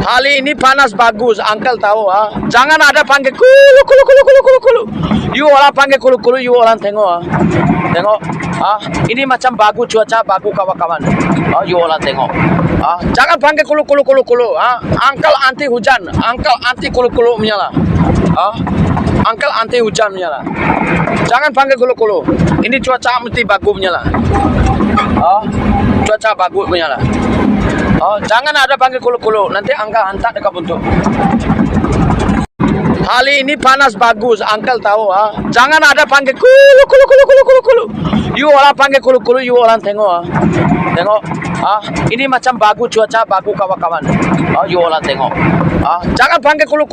Hari ini panas bagus, uncle tahu ah. Jangan ada panggil kulu kulu kulu kulu kulu kulu. You orang panggil kulu kulu, you orang tengok ah. Tengok ah. Ini macam bagus cuaca, bagus kawan-kawan. Ah, you orang tengok. Ah, jangan panggil kulu kulu kulu kulu ah. Uncle anti hujan, uncle anti kulu kulu menyala. Ah, uncle anti hujan menyala. Jangan panggil kulu kulu. Ini cuaca mesti bagus menyala. Ah, cuaca bagus menyala. Oh, jangan ada panggil kulu-kulu, nanti angka hantar dekat buntu. Hari ini panas bagus, uncle tahu ah. Jangan ada panggil kulu kulu kulu kulu kulu kulu. You orang panggil kulu kulu, you orang tengok ah. Tengok ah. Ini macam bagus cuaca, bagus kawan-kawan. Oh, you orang tengok. Ah, jangan panggil kulu.